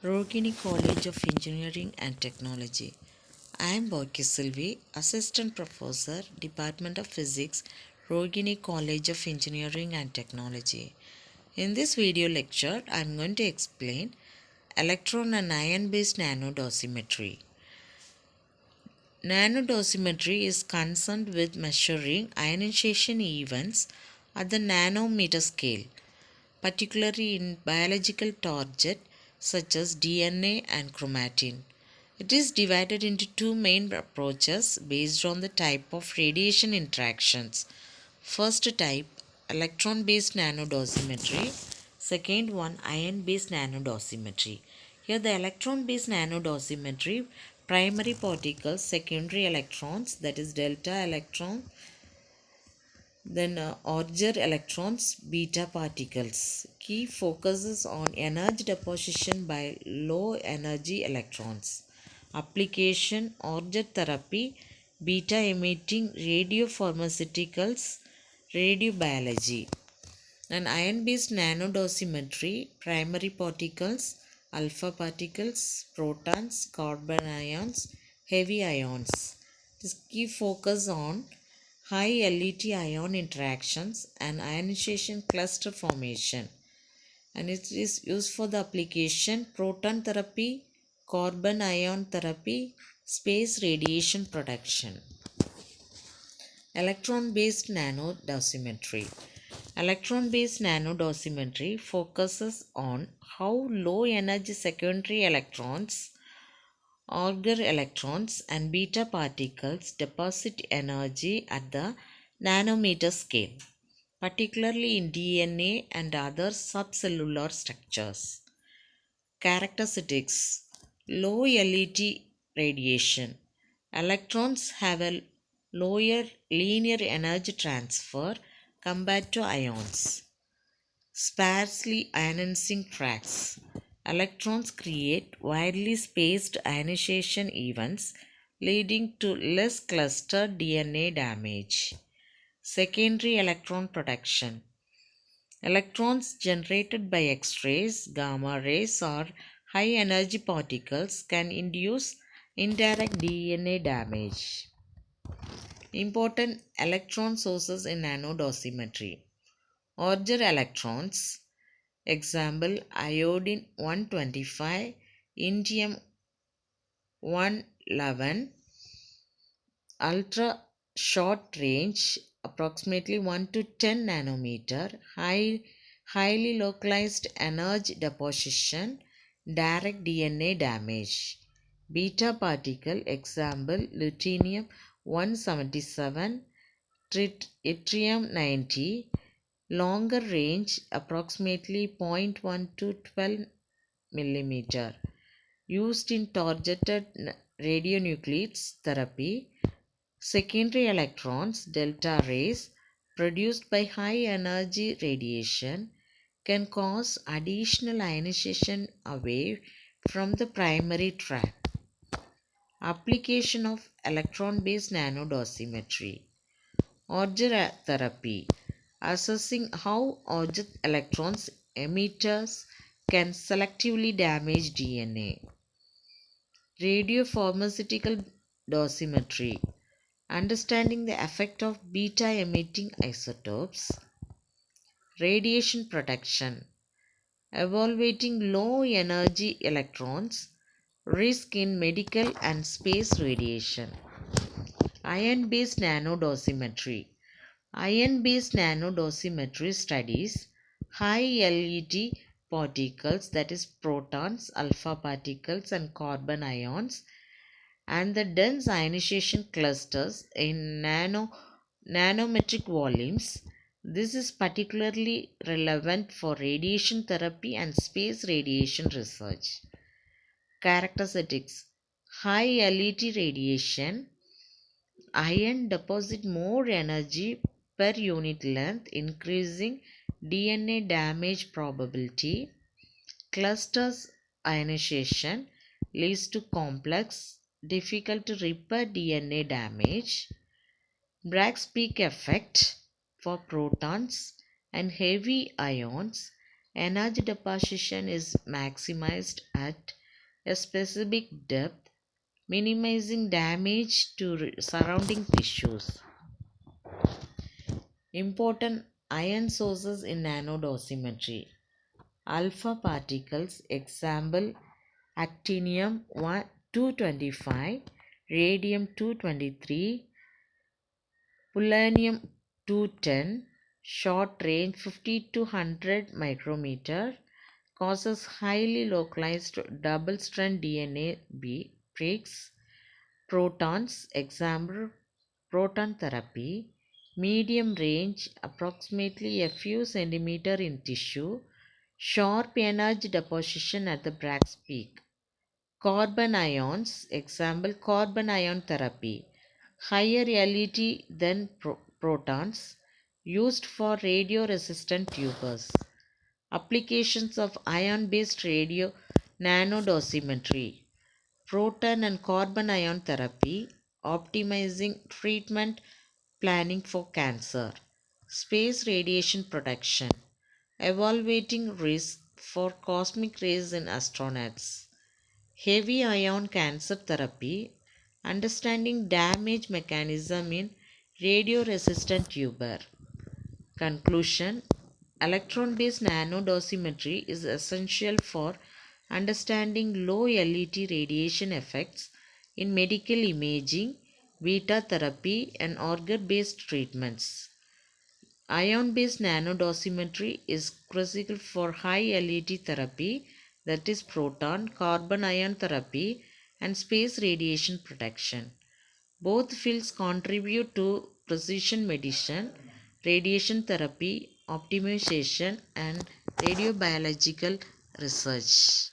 Rogini College of Engineering and Technology. I am Boki Silvi, Assistant Professor, Department of Physics, Rogini College of Engineering and Technology. In this video lecture, I am going to explain electron and ion based nanodosimetry. Nanodosimetry is concerned with measuring ionization events at the nanometer scale, particularly in biological targets such as DNA and chromatin. It is divided into two main approaches based on the type of radiation interactions. First type, electron based nanodosimetry. Second one, ion based nanodosimetry. Here the electron based nanodosimetry, primary particles, secondary electrons, that is delta electron, then Auger electrons, beta particles. Key focuses on energy deposition by low energy electrons. Application Auger therapy, beta emitting radiopharmaceuticals, radiobiology. And ion based nanodosimetry, primary particles, alpha particles, protons, carbon ions, heavy ions. This key focus on high LET ion interactions and ionization cluster formation, and it is used for the application proton therapy, carbon ion therapy, space radiation protection. Electron based nanodosimetry. Electron based nanodosimetry focuses on how low energy secondary electrons, Auger electrons, and beta particles deposit energy at the nanometer scale, particularly in DNA and other subcellular structures. Characteristics: low LET radiation. Electrons have a lower linear energy transfer compared to ions. Sparsely ionizing tracks. Electrons create widely spaced ionization events, leading to less clustered DNA damage. Secondary electron protection. Electrons generated by X-rays, gamma rays, or high energy particles can induce indirect DNA damage. Important electron sources in nanodosimetry. Auger electrons, example iodine 125, indium 111, ultra short range approximately 1 to 10 nanometer, highly localized energy deposition, direct DNA damage. Beta particle, example lutetium 177, yttrium 90, longer range approximately 0.1 to 12 millimeter, used in targeted radionuclides therapy. Secondary electrons, delta rays, produced by high energy radiation can cause additional ionization away from the primary track. Application of electron based nanodosimetry. Auger therapy, assessing how Auger electrons emitters can selectively damage DNA. Radiopharmaceutical dosimetry, understanding the effect of beta emitting isotopes. Radiation protection, evaluating low energy electrons, risk in medical and space radiation. Ion based nanodosimetry. Ion based nanodosimetry studies high LET particles, that is protons, alpha particles, and carbon ions, and the dense ionization clusters in nanometric volumes. This is particularly relevant for radiation therapy and space radiation research. Characteristics: high LET radiation. Ion deposit more energy per unit length, increasing DNA damage probability. Clusters ionization leads to complex, difficult to repair DNA damage. Bragg's peak effect for protons and heavy ions Energy deposition is maximized at a specific depth, minimizing damage to surrounding tissues. Important ion sources in nanodosimetry. Alpha particles, example actinium 225, radium 223, polonium 210, short range 50 to 100 micrometer, causes highly localized double strand DNA breaks. Protons, example proton therapy, medium range approximately a few centimeter in tissue, sharp energy deposition at the Bragg's peak. Carbon ions, example carbon ion therapy, higher LET than protons, used for radio resistant tubers. Applications of ion based radio nanodosimetry, proton and carbon ion therapy, optimizing treatment planning for cancer, space radiation protection, evaluating risk for cosmic rays in astronauts, heavy ion cancer therapy, understanding damage mechanism in radio resistant tuber. Conclusion: electron based nanodosimetry is essential for understanding low LET radiation effects in medical imaging, beta therapy, and organ based treatments. Ion based nanodosimetry is critical for high LET therapy, that is, proton, carbon ion therapy, and space radiation protection. Both fields contribute to precision medicine, radiation therapy, optimization, and radiobiological research.